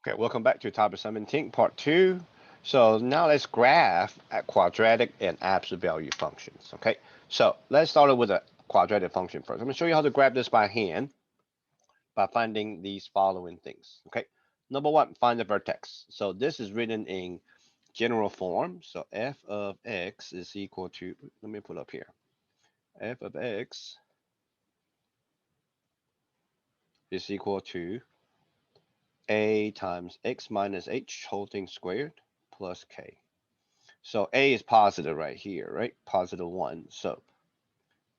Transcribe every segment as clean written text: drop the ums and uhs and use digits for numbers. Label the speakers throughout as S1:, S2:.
S1: Okay, welcome back to Topic 17, Part 2. So now let's graph at quadratic and absolute value functions. Okay, so let's start with a quadratic function first. I'm going to show you how to graph this by hand by finding these following things. Okay, number one, find the vertex. So this is written in general form. So f of x is equal to, let me put up here, f of x is equal to a times x minus h whole thing squared plus k. So a is positive right here, right? Positive 1. So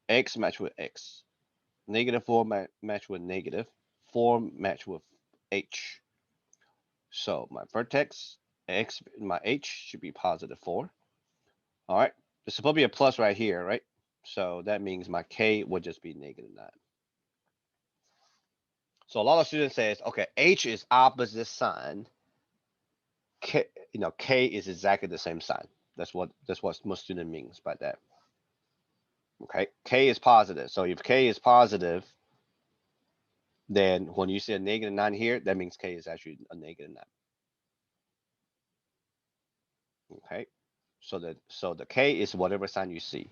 S1: x match with x. Negative 4 match with negative. 4 match with h. So my vertex, x, my h should be positive 4. All right. There's supposed to be a plus right here, right? So that means my k would just be negative 9. So a lot of students says, okay, h is opposite sign. K, k is exactly the same sign. That's what most student means by that. Okay, k is positive. So if k is positive, then when you see a negative 9 here, that means k is actually a negative 9. Okay, so the k is whatever sign you see.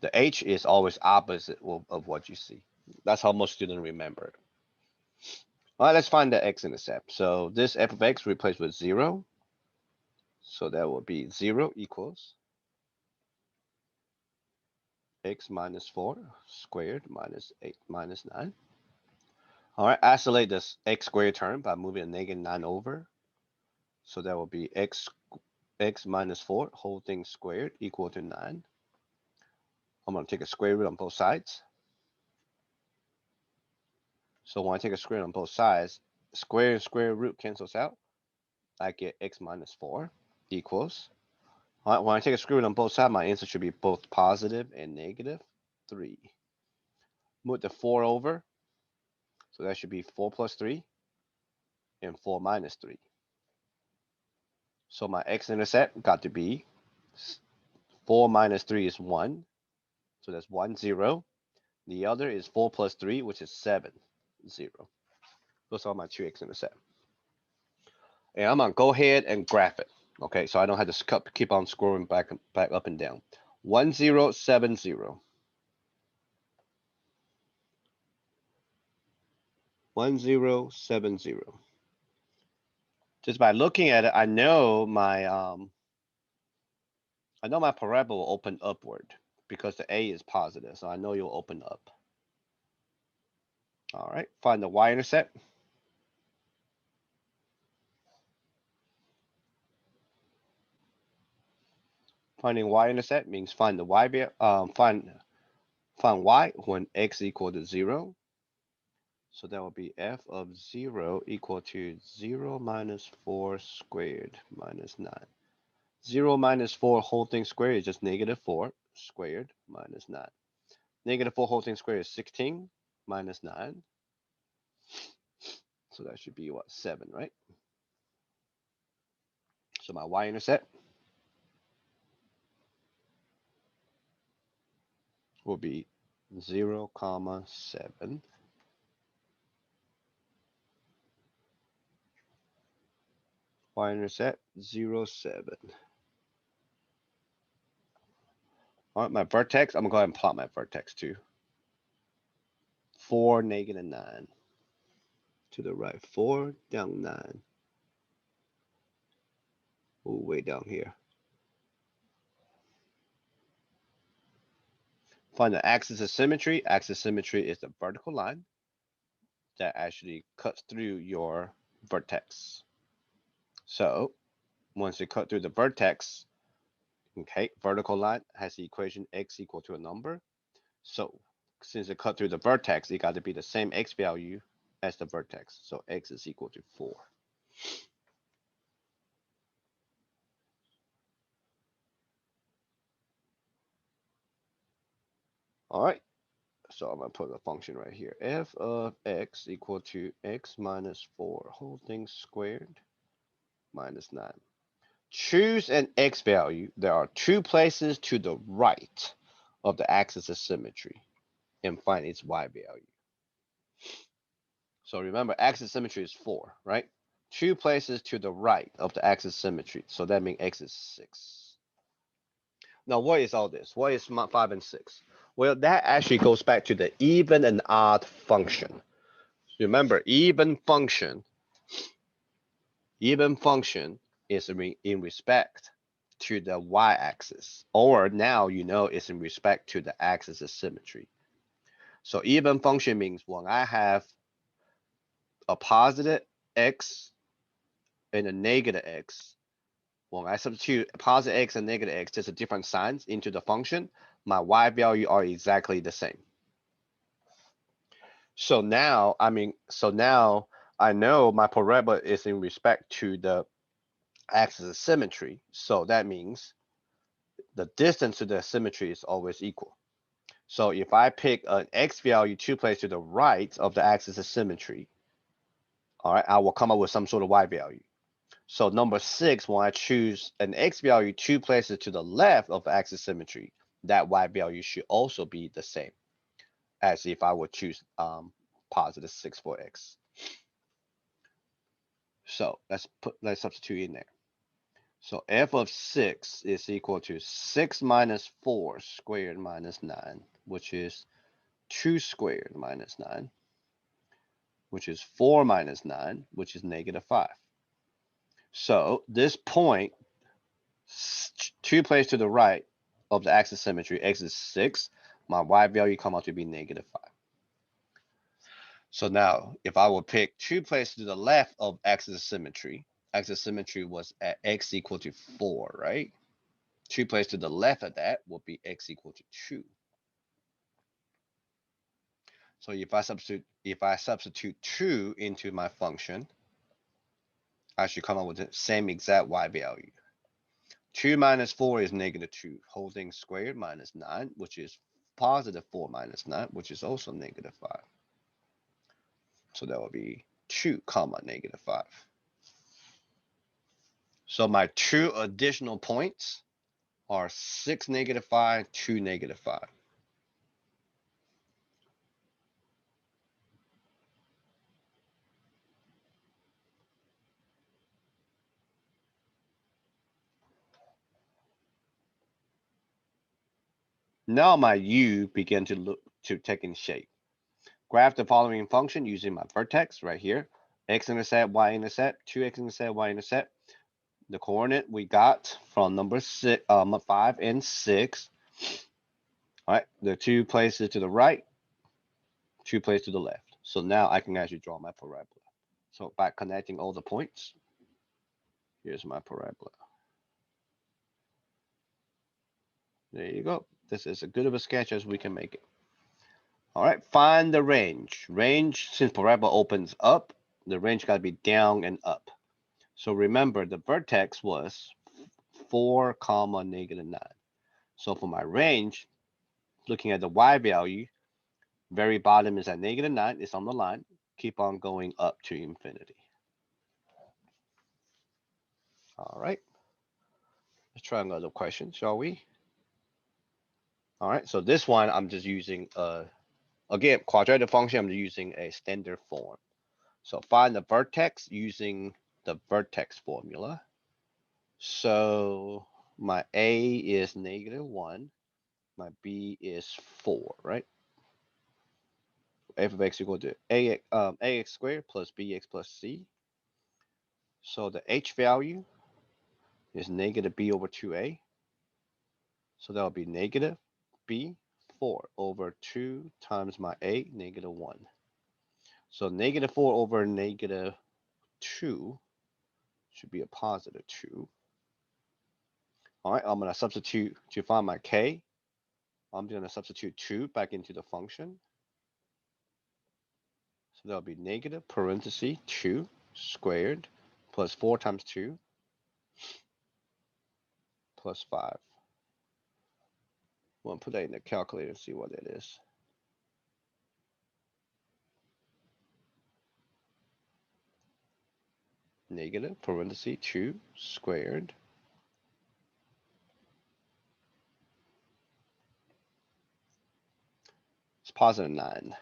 S1: The h is always opposite of what you see. That's how most students remember it. All right, let's find the x-intercept. So this f of x replaced with 0. So that will be 0 equals x minus 4 squared minus 8 minus 9. All right, isolate this x squared term by moving a negative 9 over. So that will be x minus 4 whole thing squared equal to 9. I'm going to take a square root on both sides. So when I take a square root on both sides, square and square root cancels out. I get x minus 4 equals. All right, when I take a square root on both sides, my answer should be both positive and negative 3. Move the 4 over. So that should be 4 plus 3 and 4 minus 3. So my x-intercept got to be 4 minus 3 is 1. So that's 1, 0. The other is 4 plus 3, which is 7, 0. Those are my two x-intercept. And I'm gonna go ahead and graph it. Okay, so I don't have to keep on scrolling back up and down. 1070. 1070. Just by looking at it, I know my parabola will open upward because the a is positive, so I know you'll open up. All right, find the y-intercept. Finding y-intercept means find the find y when x equal to 0. So that will be f of 0 equal to 0 minus 4 squared minus 9. 0 minus 4 whole thing squared is just negative 4 squared minus 9. Negative 4 whole thing squared is 16 minus 9. So that should be what, 7, right? So my y-intercept will be 0, comma 7. Y-intercept 0, 7. All right, my vertex, I'm gonna go ahead and plot my vertex too. 4, negative 9. To the right, 4, down 9. Ooh, way down here. Find the axis of symmetry. Axis of symmetry is the vertical line that actually cuts through your vertex. So once you cut through the vertex, okay, vertical line has the equation x equal to a number. So since it cut through the vertex, it got to be the same x value as the vertex. So x is equal to 4. All right. So I'm gonna put a function right here. F of x equal to x minus 4 whole thing squared minus 9. Choose an x value. There are two places to the right of the axis of symmetry and find its y value. So remember, axis of symmetry is 4, right? 2 places to the right of the axis symmetry. So that means x is 6. Now, what is all this? What is 5 and 6? Well, that actually goes back to the even and odd function. Remember, even function is in respect to the y-axis, or now you know it's in respect to the axis of symmetry. So even function means when I have a positive x and a negative x, when I substitute positive x and negative x, just a different signs into the function, my y value are exactly the same. So now, I know my parabola is in respect to the axis of symmetry. So that means the distance to the symmetry is always equal. So if I pick an x value 2 places to the right of the axis of symmetry, all right, I will come up with some sort of y value. So number 6, when I choose an x value 2 places to the left of the axis of symmetry, that y value should also be the same as if I would choose positive 6 for x. So let's substitute in there. So f of 6 is equal to 6 minus 4 squared minus 9, which is 2 squared minus 9, which is 4 minus 9, which is negative 5. So this point, 2 places to the right of the axis symmetry, x is 6, my y value come out to be negative 5. So now, if I would pick 2 places to the left of axis symmetry was at x equal to 4, right? 2 places to the left of that will be x equal to 2. So if I substitute 2 into my function, I should come up with the same exact y value. 2 minus 4 is negative 2, whole thing squared minus 9, which is positive 4 minus 9, which is also negative 5. So that will be 2 comma negative 5. So my two additional points are 6 negative 5, 2 negative 5. Now my u begin to taking shape. Graph the following function using my vertex right here. X-intercept, y-intercept, 2x-intercept, y-intercept. The coordinate we got from number 5 and 6. All right, the 2 places to the right, 2 places to the left. So now I can actually draw my parabola. So by connecting all the points, here's my parabola. There you go. This is as good of a sketch as we can make it. All right, find the range. Range, since parabola opens up, the range got to be down and up. So remember, the vertex was 4 comma negative 9. So for my range, looking at the y value, very bottom is at negative 9. It's on the line. Keep on going up to infinity. All right. Let's try another question, shall we? All right. So this one, I'm just using, again, quadratic function, I'm using a standard form. So find the vertex using the vertex formula. So my A is negative 1. My B is 4, right? F of x equal to ax squared plus bx plus c. So the h value is negative b over 2a. So that will be negative b 4 over 2 times my a, negative 1. So negative 4 over negative 2 should be a positive 2. All right, I'm going to substitute to find my k. I'm going to substitute 2 back into the function. So that'll be negative parenthesis 2 squared plus 4 times 2 plus 5. We'll put that in the calculator and see what that is. Negative parenthesis 2 squared it's positive 9.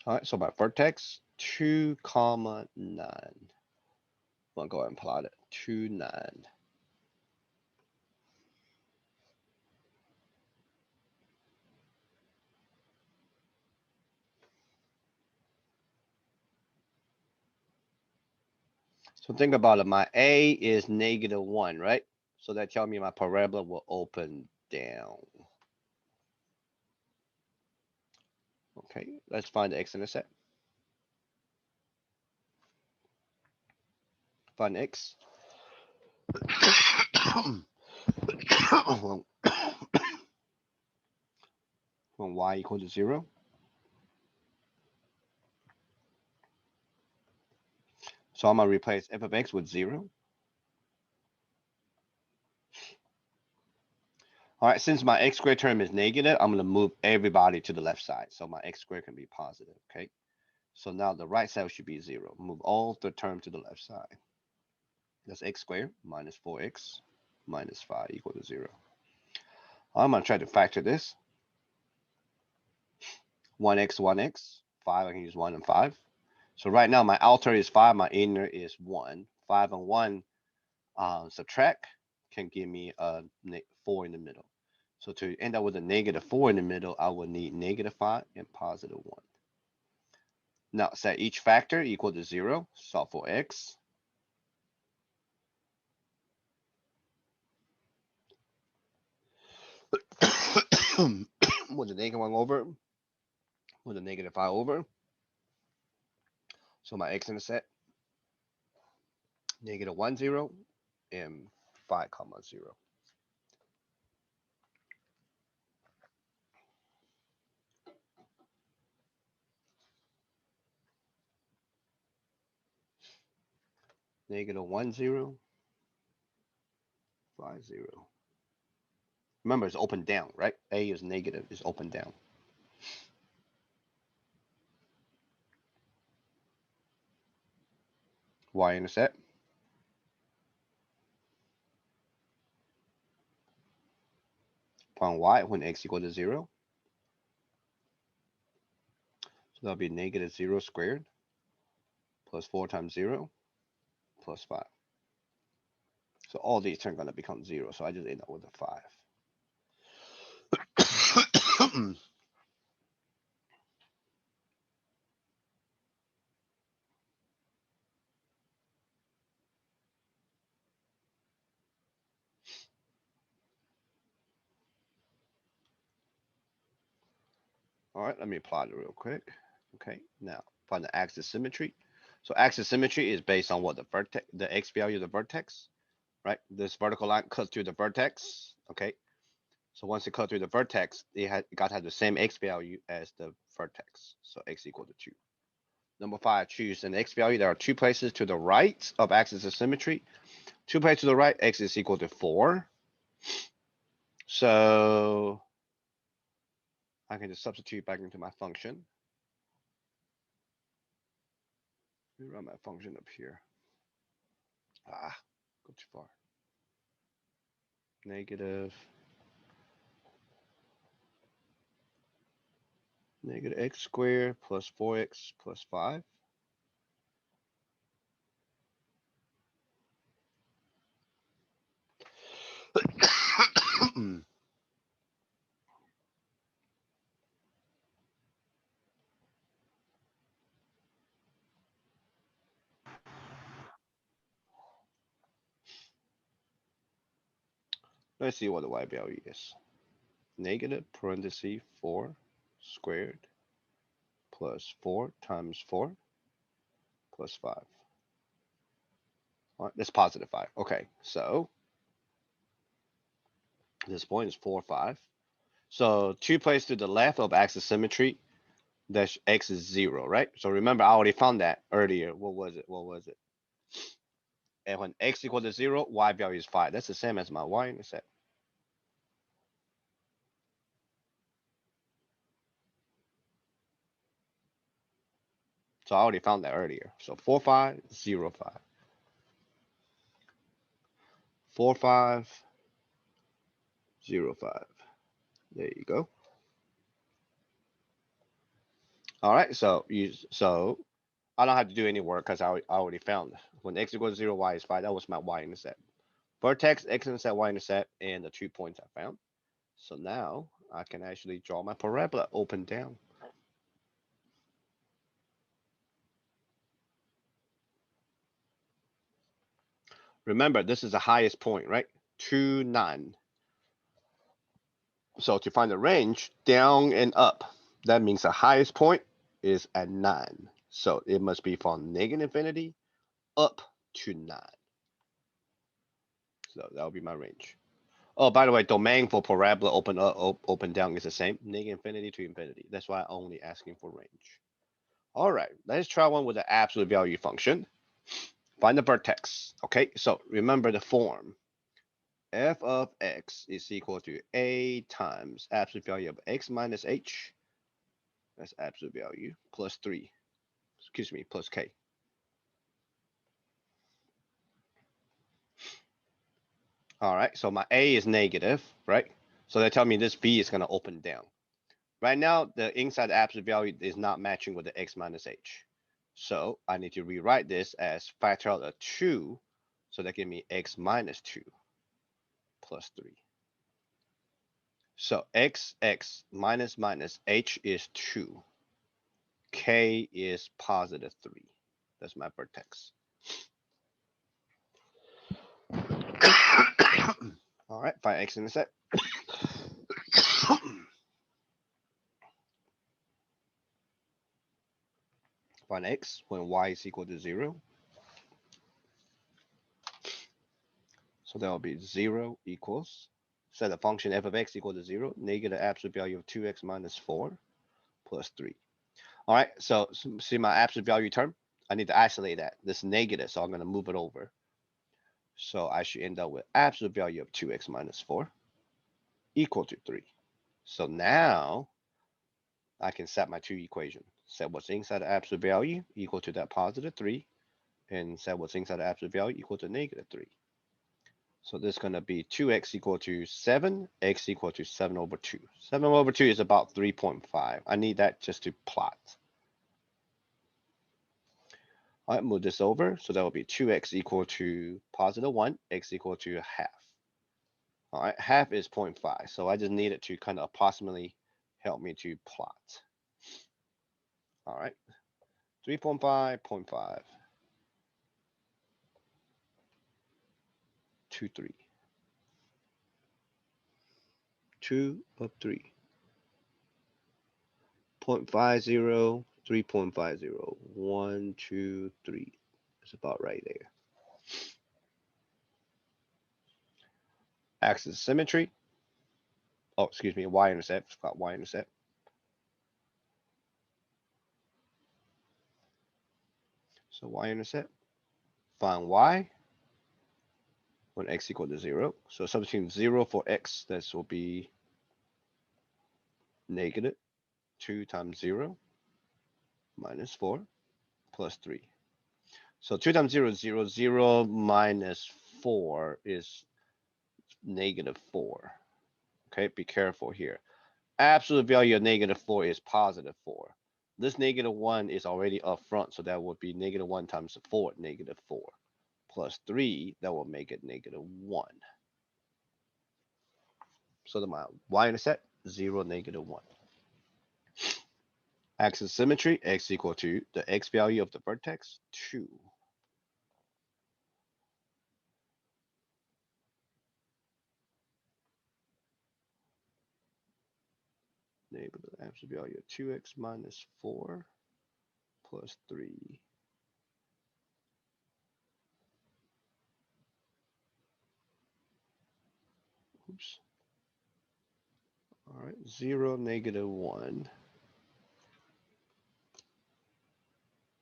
S1: All right, so my vertex 2 comma 9. I'm gonna go ahead and plot it. 2 9. So think about it. My A is -1, right? So that tells me my parabola will open down. Okay, let's find the x-intercept. Find x. When y equals to 0. So I'm gonna replace f of x with 0. All right, since my x squared term is negative, I'm gonna move everybody to the left side. So my x squared can be positive, okay? So now the right side should be 0. Move all the term to the left side. That's x squared minus 4x minus 5 equal to 0. I'm gonna try to factor this. 1x, 1x, 5, I can use 1 and 5. So right now my outer is 5, my inner is 1. 5 and 1 subtract can give me a 4 in the middle. So to end up with a -4 in the middle, I would need -5 and +1. Now set each factor equal to 0. Solve for x. With the -1 over, with the -5 over. So my x-intercept, -1 0 and 5 comma 0. -1 0 5 0. Remember, it's open down, right? A is negative, it's open down. Y-intercept. Upon y when x equal to 0. So that'll be -0 squared plus 4 times 0 plus 5. So all these terms are going to become 0. So I just end up with a 5. All right, let me plot it real quick. Okay, now find the axis symmetry. So axis symmetry is based on what the vertex, the x value of the vertex, right? This vertical line cuts through the vertex. Okay, so once it cuts through the vertex, it got to have the same x value as the vertex. So x equal to 2. Number 5, choose an x value. There are 2 places to the right of axis of symmetry. 2 places to the right, x is equal to 4. So I can just substitute back into my function. Let me run my function up here. Go too far. Negative x squared plus 4x plus 5. Let's see what the y value is. Negative parenthesis 4 squared plus 4 times 4 plus 5. All right, that's positive 5. Okay, so this point is 4, 5. So 2 places to the left of axis symmetry, that x is 0, right? So remember, I already found that earlier. What was it? What was it? And when x equals to 0, y value is 5. That's the same as my y-intercept. So I already found that earlier. So 4, 5, 0, 5. 4, 5, 0, 5. There you go. All right, so I don't have to do any work because I already found when x equals 0, y is 5. That was my y-intercept. Vertex, x-intercept, y-intercept, and the 2 points I found. So now I can actually draw my parabola open down. Remember, this is the highest point, right? 2, 9. So to find the range, down and up, that means the highest point is at 9. So it must be from negative infinity up to 9. So that would be my range. Oh, by the way, domain for parabola open up, open down is the same, negative infinity to infinity. That's why I'm only asking for range. All right, let's try one with the absolute value function. Find the vertex. Okay, so remember the form. F of x is equal to a times absolute value of x minus h. That's absolute value plus 3. Excuse me, plus k. All right, so my a is negative, right? So they tell me this b is going to open down. Right now, the inside absolute value is not matching with the x minus h. So I need to rewrite this as factorial of 2. So that gives me x minus 2 plus 3. So x minus minus h is 2. K is positive 3. That's my vertex. All right, find x-intercept. Find x when y is equal to 0. So that will be 0 equals, set the function f of x equal to 0, negative absolute value of 2x minus 4 plus 3. All right, so see my absolute value term? I need to isolate that. This is negative, so I'm going to move it over. So I should end up with absolute value of 2x minus 4 equal to 3. So now I can set my two equations. Set what's inside the absolute value equal to that positive 3, and set what's inside the absolute value equal to negative 3. So this is going to be 2x equal to 7, x equal to 7 over 2. 7 over 2 is about 3.5. I need that just to plot. All right, move this over. So that will be 2x equal to positive 1, x equal to half. All right, half is 0.5. So I just need it to kind of approximately help me to plot. All right, 3.5, 0.5, 2, 3. 2 of 3. 0.50, 3.50. 1, 2, 3. It's about right there. Axis symmetry. Oh, excuse me, y-intercept. It's got y-intercept. So y-intercept. Find y when x equal to 0. So substituting 0 for x, this will be negative 2 times 0 minus 4 plus 3. So 2 times 0 is 0. 0 minus 4 is negative 4. Okay, be careful here. Absolute value of negative 4 is positive 4. This negative 1 is already up front, so that would be negative 1 times 4, negative 4. Plus 3, that will make it negative 1. So the my y-intercept, 0, negative 1. Axis symmetry, x equal to the x value of the vertex, 2. Neighborhood absolute value of 2x minus 4 plus 3. Oops. All right, 0, negative 1.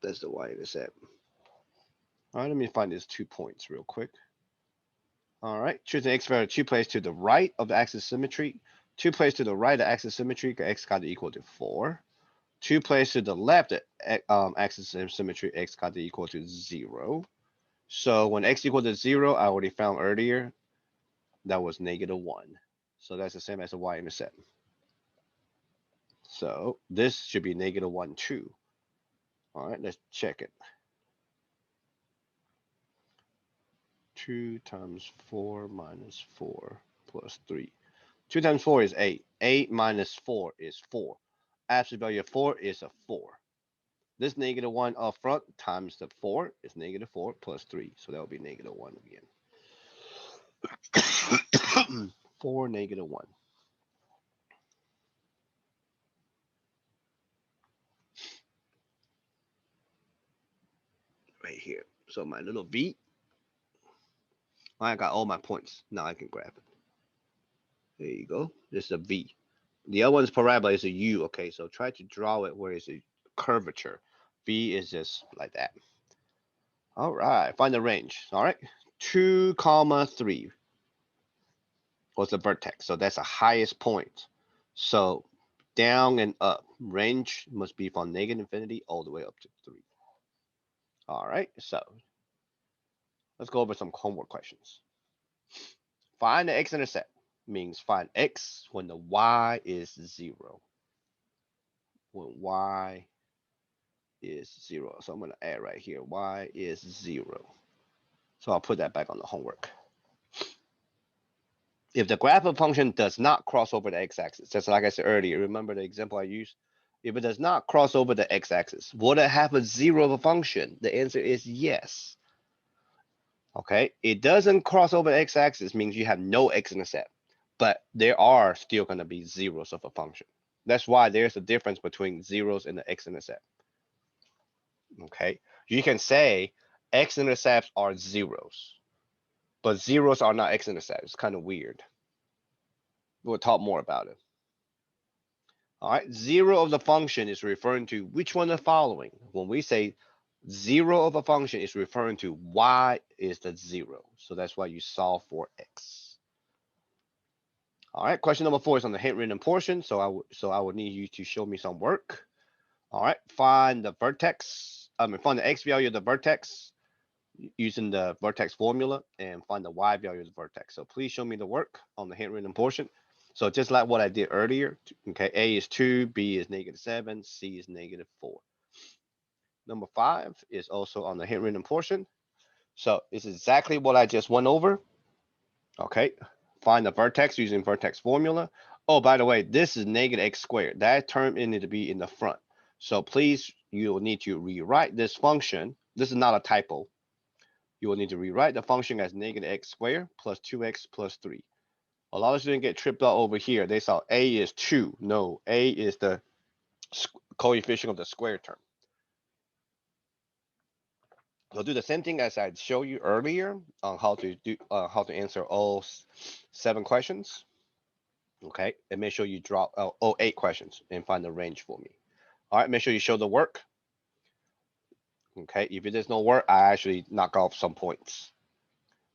S1: That's the y-intercept. All right, let me find these 2 points real quick. All right, choose the x value 2 place to the right of the axis symmetry. 2 place to the right of axis symmetry, x got to equal to 4. 2 place to the left of axis symmetry, x got to equal to 0. So when x equal to 0, I already found earlier, that was negative 1. So that's the same as the y-intercept. So this should be -1, 2. All right, let's check it. 2 times 4 minus 4 plus 3. 2 times 4 is 8. 8 minus 4 is 4. Absolute value of 4 is a 4. This -1 up front times the 4 is -4 plus 3. So that will be -1 again. 4, -1. Right here. So my little v, I got all my points. Now I can grab it. There you go. This is a v. The other one's parabola is a u. Okay, so try to draw it where it's a curvature. V is just like that. All right, find the range. All right, 2 comma 3 was the vertex. So that's the highest point. So down and up, range must be from -infinity all the way up to 3. All right, so let's go over some homework questions. Find the x-intercept means find x when the y is 0. When y is 0. So I'm going to add right here, y is 0. So I'll put that back on the homework. If the graph of function does not cross over the x-axis, just like I said earlier, remember the example I used? If it does not cross over the x-axis, would it have a 0 of a function? The answer is yes. Okay, it doesn't cross over the x-axis means you have no x-intercept, but there are still going to be zeros of a function. That's why there's a difference between zeros and the x-intercept. Okay, you can say x-intercepts are zeros, but zeros are not x-intercepts. It's kind of weird. We'll talk more about it. All right, 0 of the function is referring to which one of the following? When we say 0 of a function is referring to y is the 0. So that's why you solve for x. All right, question number 4 is on the handwritten portion. So I would need you to show me some work. All right, find the vertex. Find the x value of the vertex using the vertex formula and find the y value of the vertex. So please show me the work on the handwritten portion. So just like what I did earlier, okay, A is 2, B is -7, C is -4. Number 5 is also on the handwritten portion. So it's exactly what I just went over. Okay, find the vertex using vertex formula. Oh, by the way, this is -x². That term needed to be in the front. So please, you will need to rewrite this function. This is not a typo. You will need to rewrite the function as -x² plus 2x plus 3. A lot of students get tripped up over here. They saw a is 2. No, a is the coefficient of the square term. So do the same thing as I showed you earlier on how to answer all 7 questions. Okay, and make sure you drop all 8 questions and find the range for me. All right, make sure you show the work. Okay, if it does no work, I actually knock off some points.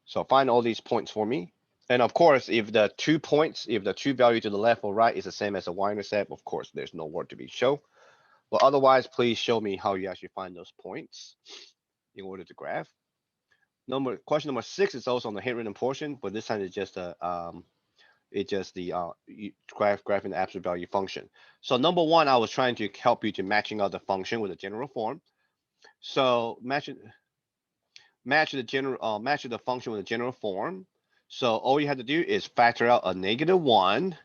S1: So find all these points for me. And of course, if the 2 points, if the 2 value to the left or right is the same as a y-intercept, of course, there's no work to be shown. But otherwise, please show me how you actually find those points in order to graph. Question number 6 is also on the handwritten portion, but this time it's just the graphing the absolute value function. So number 1, I was trying to help you to matching out the function with a general form. So match the function with a general form. So all you have to do is factor out a -1.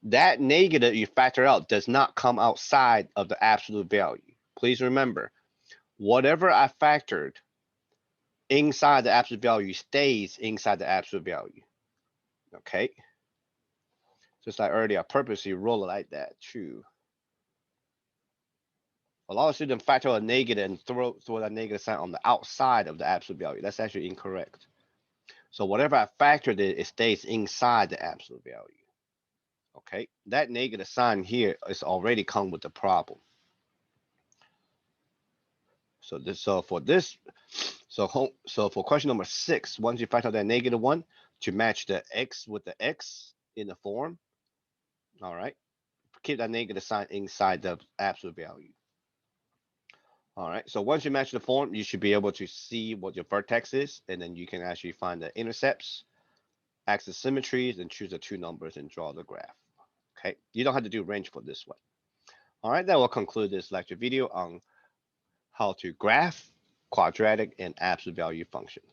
S1: That negative you factor out does not come outside of the absolute value. Please remember, whatever I factored inside the absolute value stays inside the absolute value. Okay. Just like earlier, I purposely roll it like that too. A lot of students factor a negative and throw that negative sign on the outside of the absolute value. That's actually incorrect. So whatever I factored it stays inside the absolute value. Okay, that negative sign here is already come with the problem. So for question number 6, once you factor that -1 to match the x with the x in the form, all right, keep that negative sign inside the absolute value. All right, so once you match the form, you should be able to see what your vertex is, and then you can actually find the intercepts, axis symmetries, and choose the 2 numbers and draw the graph. Okay, you don't have to do range for this one. All right, that will conclude this lecture video on how to graph quadratic and absolute value functions.